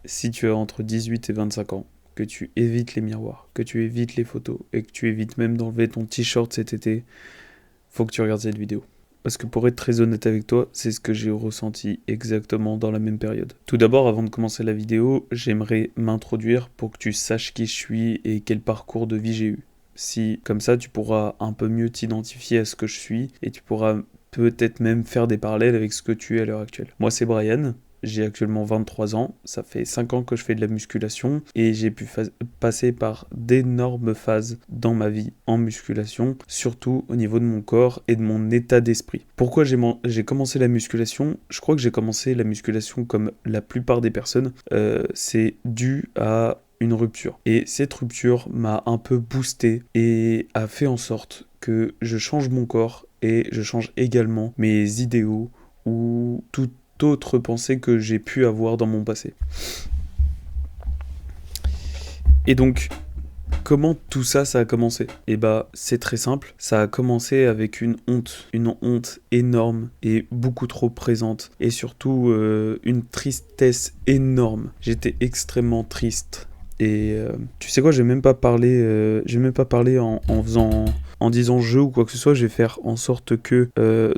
si tu as entre 18 et 25 ans, que tu évites les miroirs, que tu évites les photos et que tu évites même d'enlever ton t-shirt cet été, faut que tu regardes cette vidéo. Parce que pour être très honnête avec toi, c'est ce que j'ai ressenti exactement dans la même période. Tout d'abord, avant de commencer la vidéo, j'aimerais m'introduire pour que tu saches qui je suis et quel parcours de vie j'ai eu. Si, comme ça, tu pourras un peu mieux t'identifier à ce que je suis et tu pourras peut-être même faire des parallèles avec ce que tu es à l'heure actuelle. Moi, c'est Brian. J'ai actuellement 23 ans, ça fait 5 ans que je fais de la musculation et j'ai pu passer par d'énormes phases dans ma vie en musculation, surtout au niveau de mon corps et de mon état d'esprit. Pourquoi j'ai commencé la musculation? Je crois que j'ai commencé la musculation comme la plupart des personnes. C'est dû à une rupture. Et cette rupture m'a un peu boosté et a fait en sorte que je change mon corps et je change également mes idéaux ou toute autre pensée que j'ai pu avoir dans mon passé. Et donc, comment tout ça a commencé? Eh bah, c'est très simple. Ça a commencé avec une honte énorme et beaucoup trop présente. Et surtout, une tristesse énorme. J'étais extrêmement triste. Et tu sais quoi, j'ai même pas parlé en disant jeu ou quoi que ce soit. Je vais faire en sorte que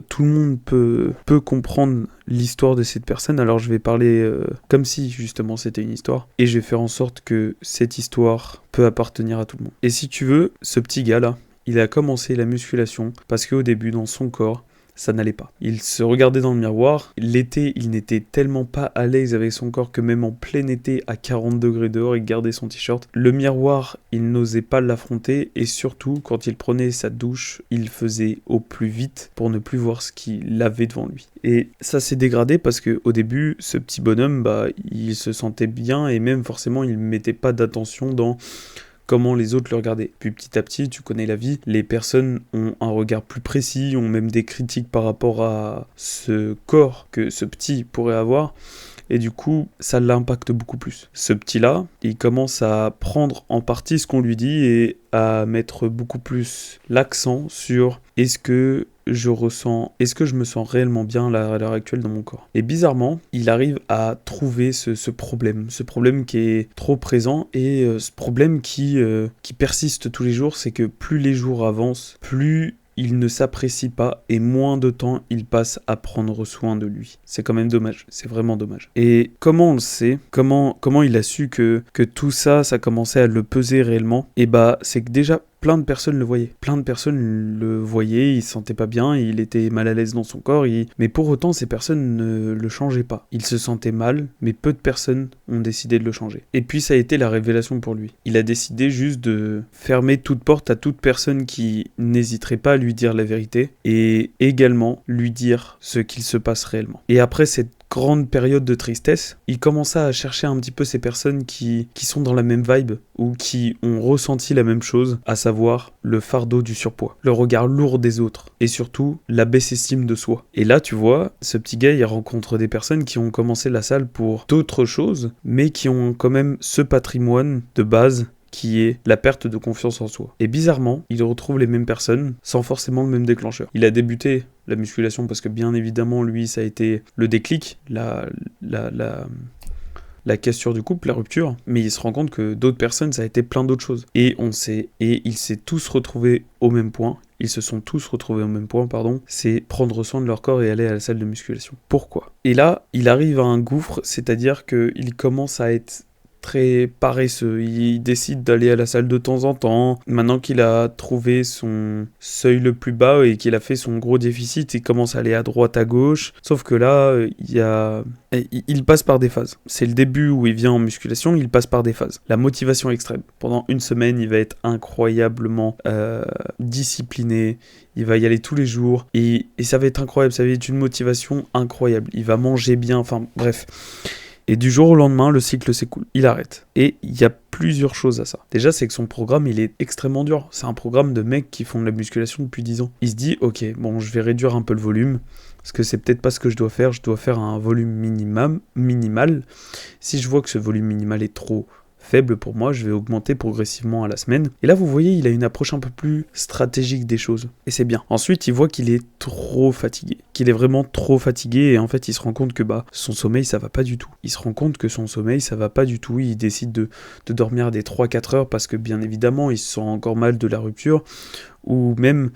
tout le monde peut comprendre l'histoire de cette personne. Alors je vais parler comme si justement c'était une histoire. Et je vais faire en sorte que cette histoire peut appartenir à tout le monde. Et si tu veux, ce petit gars là, il a commencé la musculation parce qu'au début dans son corps, ça n'allait pas. Il se regardait dans le miroir. L'été, il n'était tellement pas à l'aise avec son corps que même en plein été, à 40 degrés dehors, il gardait son t-shirt. Le miroir, il n'osait pas l'affronter et surtout, quand il prenait sa douche, il faisait au plus vite pour ne plus voir ce qu'il avait devant lui. Et ça s'est dégradé parce qu'au début, ce petit bonhomme, il se sentait bien et même forcément, il ne mettait pas d'attention dans comment les autres le regardaient. Puis petit à petit, tu connais la vie, les personnes ont un regard plus précis, ont même des critiques par rapport à ce corps que ce petit pourrait avoir. Et du coup, ça l'impacte beaucoup plus. Ce petit-là, il commence à prendre en partie ce qu'on lui dit et à mettre beaucoup plus l'accent sur est-ce que je me sens réellement bien à l'heure actuelle dans mon corps. Et bizarrement, il arrive à trouver ce problème qui est trop présent et ce problème qui persiste tous les jours, c'est que plus les jours avancent, plus il ne s'apprécie pas et moins de temps il passe à prendre soin de lui. C'est quand même dommage, c'est vraiment dommage. Et comment on le sait, comment il a su que tout ça commençait à le peser réellement? Et c'est que déjà, plein de personnes le voyaient. Plein de personnes le voyaient, il se sentait pas bien, il était mal à l'aise dans son corps, mais pour autant, ces personnes ne le changeaient pas. Il se sentait mal, mais peu de personnes ont décidé de le changer. Et puis ça a été la révélation pour lui. Il a décidé juste de fermer toute porte à toute personne qui n'hésiterait pas à lui dire la vérité, et également lui dire ce qu'il se passe réellement. Et après cette grande période de tristesse, il commença à chercher un petit peu ces personnes qui sont dans la même vibe ou qui ont ressenti la même chose, à savoir le fardeau du surpoids, le regard lourd des autres et surtout la baisse estime de soi. Et là, tu vois, ce petit gars, il rencontre des personnes qui ont commencé la salle pour d'autres choses, mais qui ont quand même ce patrimoine de base qui est la perte de confiance en soi. Et bizarrement, il retrouve les mêmes personnes sans forcément le même déclencheur. Il a débuté la musculation parce que bien évidemment, lui, ça a été le déclic, la cassure du couple, la rupture, mais il se rend compte que d'autres personnes, ça a été plein d'autres choses. Et ils s'est tous retrouvés au même point. Ils se sont tous retrouvés au même point, c'est prendre soin de leur corps et aller à la salle de musculation. Pourquoi? Et là, il arrive à un gouffre, c'est-à-dire qu'il commence à être très paresseux, il décide d'aller à la salle de temps en temps. Maintenant qu'il a trouvé son seuil le plus bas et qu'il a fait son gros déficit, il commence à aller à droite, à gauche. Sauf que là, il passe par des phases. C'est le début où il vient en musculation, il passe par des phases. La motivation extrême. Pendant une semaine, il va être incroyablement discipliné. Il va y aller tous les jours et ça va être incroyable. Ça va être une motivation incroyable. Il va manger bien, enfin bref. Et du jour au lendemain, le cycle s'écoule. Il arrête. Et il y a plusieurs choses à ça. Déjà, c'est que son programme, il est extrêmement dur. C'est un programme de mecs qui font de la musculation depuis 10 ans. Il se dit, ok, bon, je vais réduire un peu le volume, parce que c'est peut-être pas ce que je dois faire un volume minimal. Si je vois que ce volume minimal est trop faible pour moi, je vais augmenter progressivement à la semaine. Et là, vous voyez, il a une approche un peu plus stratégique des choses. Et c'est bien. Ensuite, il voit qu'il est trop fatigué. Qu'il est vraiment trop fatigué. Et en fait, il se rend compte que son sommeil, ça va pas du tout. Il se rend compte que son sommeil, ça va pas du tout. Il décide de dormir des 3-4 heures parce que, bien évidemment, il se sent encore mal de la rupture. Ou même...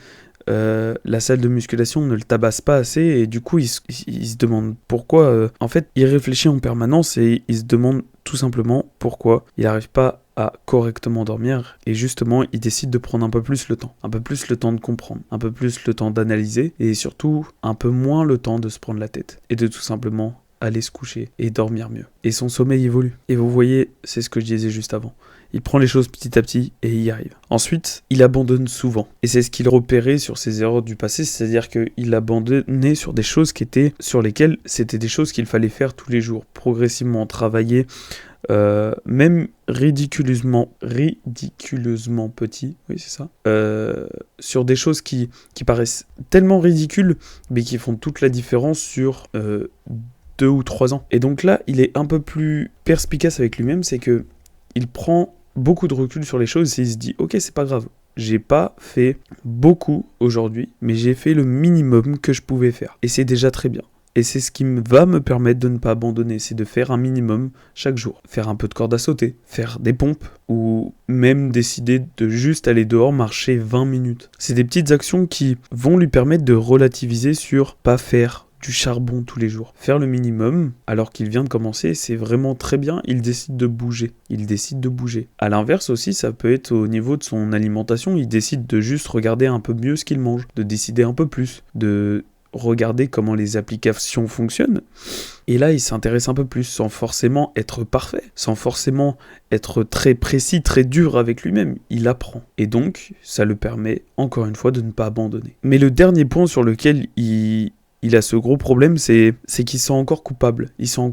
la salle de musculation ne le tabasse pas assez et du coup il se demande pourquoi. En fait, il réfléchit en permanence et il se demande tout simplement pourquoi il n'arrive pas à correctement dormir et justement il décide de prendre un peu plus le temps de comprendre, un peu plus le temps d'analyser et surtout un peu moins le temps de se prendre la tête et de tout simplement aller se coucher et dormir mieux. Et son sommeil évolue. Et vous voyez, c'est ce que je disais juste avant. Il prend les choses petit à petit et il y arrive. Ensuite, il abandonne souvent. Et c'est ce qu'il repérait sur ses erreurs du passé, c'est-à-dire qu'il abandonnait sur des choses sur lesquelles c'était des choses qu'il fallait faire tous les jours, progressivement travailler, même ridiculeusement petit, oui c'est ça, sur des choses qui paraissent tellement ridicules, mais qui font toute la différence sur 2 ou 3 ans. Et donc là, il est un peu plus perspicace avec lui-même, c'est que il prend beaucoup de recul sur les choses et il se dit ok, c'est pas grave, j'ai pas fait beaucoup aujourd'hui, mais j'ai fait le minimum que je pouvais faire et c'est déjà très bien. Et c'est ce qui va me permettre de ne pas abandonner, c'est de faire un minimum chaque jour. Faire un peu de corde à sauter, faire des pompes, ou même décider de juste aller dehors marcher 20 minutes. C'est des petites actions qui vont lui permettre de relativiser sur pas faire du charbon tous les jours. Faire le minimum, alors qu'il vient de commencer, c'est vraiment très bien, il décide de bouger. À l'inverse aussi, ça peut être au niveau de son alimentation, il décide de juste regarder un peu mieux ce qu'il mange, de décider un peu plus, de regarder comment les applications fonctionnent. Et là, il s'intéresse un peu plus, sans forcément être parfait, sans forcément être très précis, très dur avec lui-même. Il apprend. Et donc, ça le permet, encore une fois, de ne pas abandonner. Mais le dernier point sur lequel il a ce gros problème, c'est qu'il se sent encore coupable. Il se sent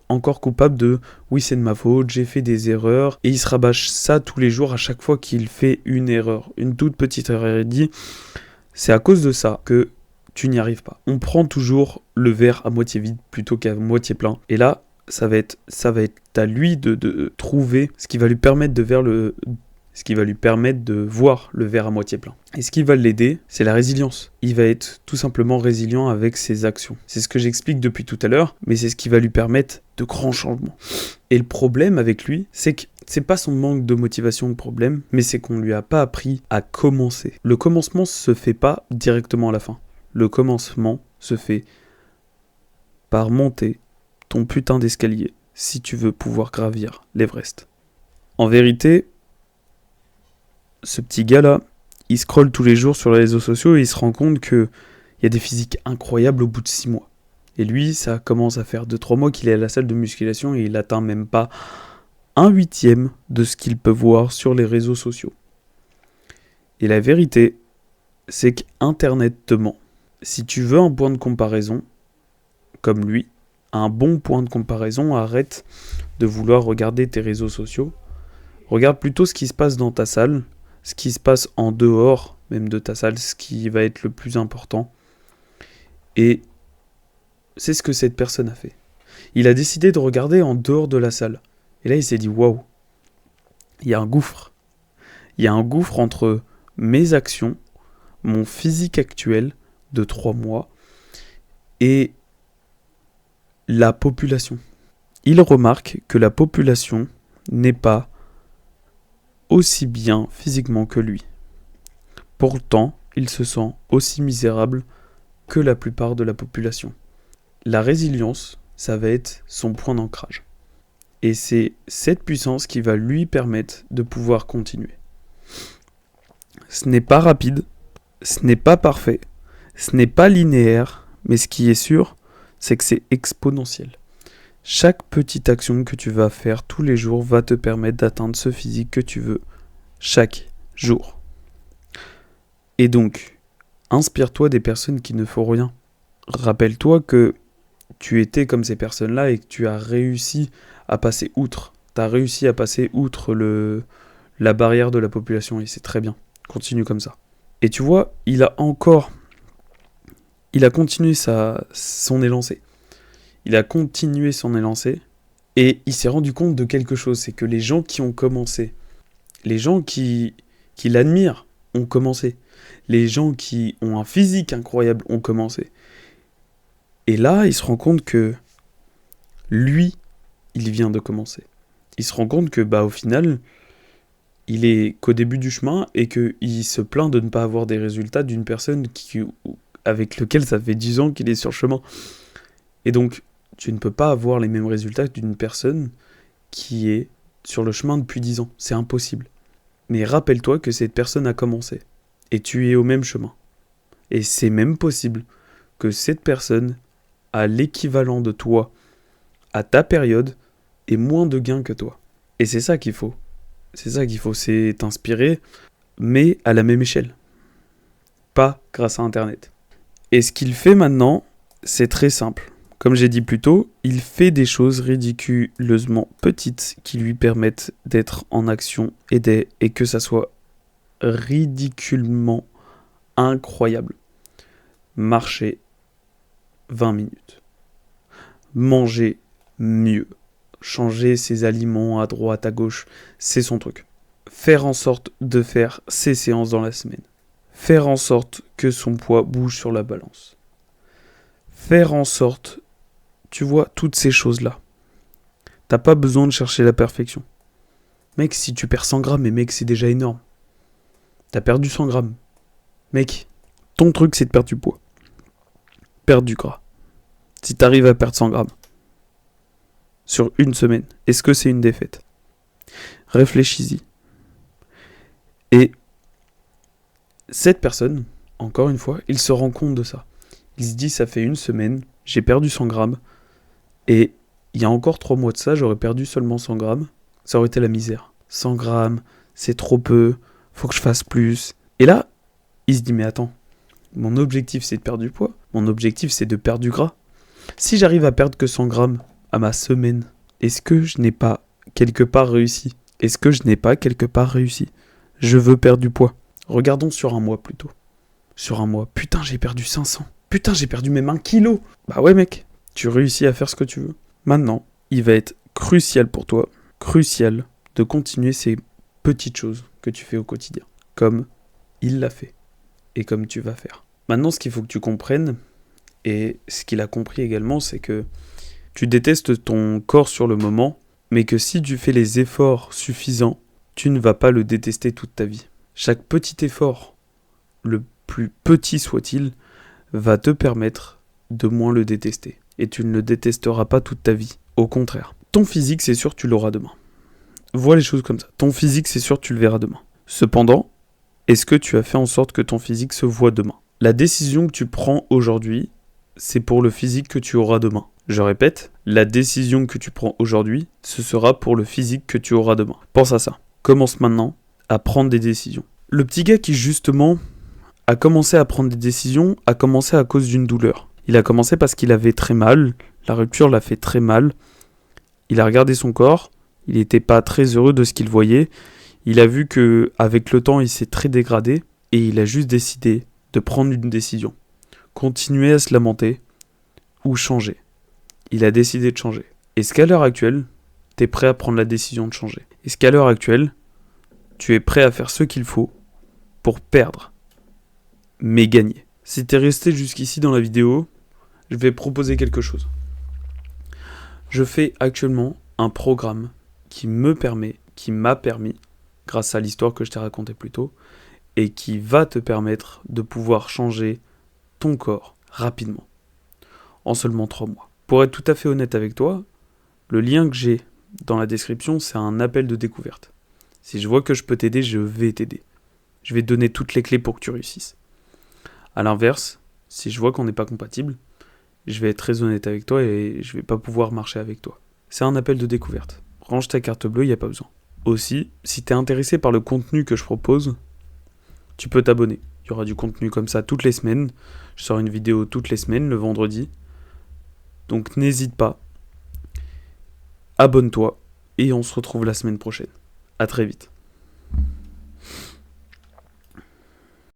encore coupable de « oui, c'est de ma faute, j'ai fait des erreurs ». Et il se rabâche ça tous les jours à chaque fois qu'il fait une erreur. Une toute petite erreur. Il dit « c'est à cause de ça que tu n'y arrives pas ». On prend toujours le verre à moitié vide plutôt qu'à moitié plein. Et là, ça va être à lui de trouver ce qui va lui permettre de voir le verre à moitié plein. Et ce qui va l'aider, c'est la résilience. Il va être tout simplement résilient avec ses actions. C'est ce que j'explique depuis tout à l'heure, mais c'est ce qui va lui permettre de grands changements. Et le problème avec lui, c'est que c'est pas son manque de motivation le problème, mais c'est qu'on lui a pas appris à commencer. Le commencement se fait pas directement à la fin. Le commencement se fait par monter ton putain d'escalier si tu veux pouvoir gravir l'Everest. En vérité, ce petit gars-là, il scrolle tous les jours sur les réseaux sociaux et il se rend compte qu'il y a des physiques incroyables au bout de 6 mois. Et lui, ça commence à faire 2-3 mois qu'il est à la salle de musculation et il atteint même pas 1/8 de ce qu'il peut voir sur les réseaux sociaux. Et la vérité, c'est qu'Internet te ment. Si tu veux un point de comparaison, comme lui, un bon point de comparaison, arrête de vouloir regarder tes réseaux sociaux. Regarde plutôt ce qui se passe dans ta salle, ce qui se passe en dehors même de ta salle, ce qui va être le plus important. Et c'est ce que cette personne a fait. Il a décidé de regarder en dehors de la salle. Et là, il s'est dit, waouh, il y a un gouffre. Il y a un gouffre entre mes actions, mon physique actuel de 3 mois et la population. Il remarque que la population n'est pas aussi bien physiquement que lui. Pourtant, il se sent aussi misérable que la plupart de la population. La résilience, ça va être son point d'ancrage. Et c'est cette puissance qui va lui permettre de pouvoir continuer. Ce n'est pas rapide, ce n'est pas parfait, ce n'est pas linéaire, mais ce qui est sûr, c'est que c'est exponentiel. Chaque petite action que tu vas faire tous les jours va te permettre d'atteindre ce physique que tu veux chaque jour. Et donc, inspire-toi des personnes qui ne font rien. Rappelle-toi que tu étais comme ces personnes-là et que tu as réussi à passer outre. Tu as réussi à passer outre la barrière de la population et c'est très bien. Continue comme ça. Et tu vois, il a continué son élancé. Il a continué son élancé Et il s'est rendu compte de quelque chose, c'est que les gens qui ont commencé, les gens qui l'admirent ont commencé, les gens qui ont un physique incroyable ont commencé. Et là, il se rend compte que lui, il vient de commencer. Il se rend compte que, au final, il est qu'au début du chemin et qu'il se plaint de ne pas avoir des résultats d'une personne avec laquelle ça fait 10 ans qu'il est sur le chemin. Et donc, tu ne peux pas avoir les mêmes résultats d'une personne qui est sur le chemin depuis 10 ans. C'est impossible. Mais rappelle-toi que cette personne a commencé. Et tu es au même chemin. Et c'est même possible que cette personne a l'équivalent de toi à ta période et moins de gains que toi. Et c'est ça qu'il faut. C'est ça qu'il faut, c'est t'inspirer, mais à la même échelle. Pas grâce à Internet. Et ce qu'il fait maintenant, c'est très simple. Comme j'ai dit plus tôt, il fait des choses ridiculeusement petites qui lui permettent d'être en action et que ça soit ridiculement incroyable. Marcher 20 minutes. Manger mieux. Changer ses aliments à droite, à gauche, c'est son truc. Faire en sorte de faire ses séances dans la semaine. Faire en sorte que son poids bouge sur la balance. Faire en sorte, tu vois, toutes ces choses-là. T'as pas besoin de chercher la perfection. Mec, si tu perds 100 grammes, mais mec, c'est déjà énorme. T'as perdu 100 grammes. Mec, ton truc, c'est de perdre du poids. Perdre du gras. Si t'arrives à perdre 100 grammes sur une semaine, est-ce que c'est une défaite ? Réfléchis-y. Et cette personne, encore une fois, il se rend compte de ça. Il se dit, ça fait une semaine, j'ai perdu 100 grammes, et il y a encore 3 mois de ça, j'aurais perdu seulement 100 grammes, ça aurait été la misère. 100 grammes, c'est trop peu, faut que je fasse plus. Et là, il se dit, mais attends, mon objectif c'est de perdre du poids, mon objectif c'est de perdre du gras. Si j'arrive à perdre que 100 grammes à ma semaine, est-ce que je n'ai pas quelque part réussi ? Est-ce que je n'ai pas quelque part réussi ? Je veux perdre du poids. Regardons sur un mois plutôt. Sur un mois, putain j'ai perdu 500. Putain j'ai perdu même 1 kilo. Bah ouais mec, tu réussis à faire ce que tu veux. Maintenant, il va être crucial pour toi, crucial de continuer ces petites choses que tu fais au quotidien. Comme il l'a fait et comme tu vas faire. Maintenant ce qu'il faut que tu comprennes, et ce qu'il a compris également, c'est que tu détestes ton corps sur le moment, mais que si tu fais les efforts suffisants, tu ne vas pas le détester toute ta vie. Chaque petit effort, le plus petit soit-il, va te permettre de moins le détester. Et tu ne le détesteras pas toute ta vie. Au contraire. Ton physique, c'est sûr, tu l'auras demain. Vois les choses comme ça. Ton physique, c'est sûr, tu le verras demain. Cependant, est-ce que tu as fait en sorte que ton physique se voit demain ? La décision que tu prends aujourd'hui, c'est pour le physique que tu auras demain. Je répète, la décision que tu prends aujourd'hui, ce sera pour le physique que tu auras demain. Pense à ça. Commence maintenant à prendre des décisions. Le petit gars qui justement a commencé à prendre des décisions a commencé à cause d'une douleur. Il a commencé parce qu'il avait très mal, la rupture l'a fait très mal. Il a regardé son corps, il n'était pas très heureux de ce qu'il voyait. Il a vu que avec le temps, il s'est très dégradé et il a juste décidé de prendre une décision. Continuer à se lamenter ou changer. Il a décidé de changer. Est-ce qu'à l'heure actuelle, tu es prêt à prendre la décision de changer ? Est-ce qu'à l'heure actuelle, tu es prêt à faire ce qu'il faut pour perdre, mais gagner ? Si tu es resté jusqu'ici dans la vidéo, je vais proposer quelque chose. Je fais actuellement un programme qui m'a permis, grâce à l'histoire que je t'ai racontée plus tôt, et qui va te permettre de pouvoir changer ton corps rapidement, en seulement 3 mois. Pour être tout à fait honnête avec toi, le lien que j'ai dans la description, c'est un appel de découverte. Si je vois que je peux t'aider, je vais t'aider. Je vais te donner toutes les clés pour que tu réussisses. A l'inverse, si je vois qu'on n'est pas compatible, je vais être très honnête avec toi et je vais pas pouvoir marcher avec toi. C'est un appel de découverte. Range ta carte bleue, il n'y a pas besoin. Aussi, si tu es intéressé par le contenu que je propose, tu peux t'abonner. Il y aura du contenu comme ça toutes les semaines. Je sors une vidéo toutes les semaines, le vendredi. Donc n'hésite pas. Abonne-toi et on se retrouve la semaine prochaine. À très vite.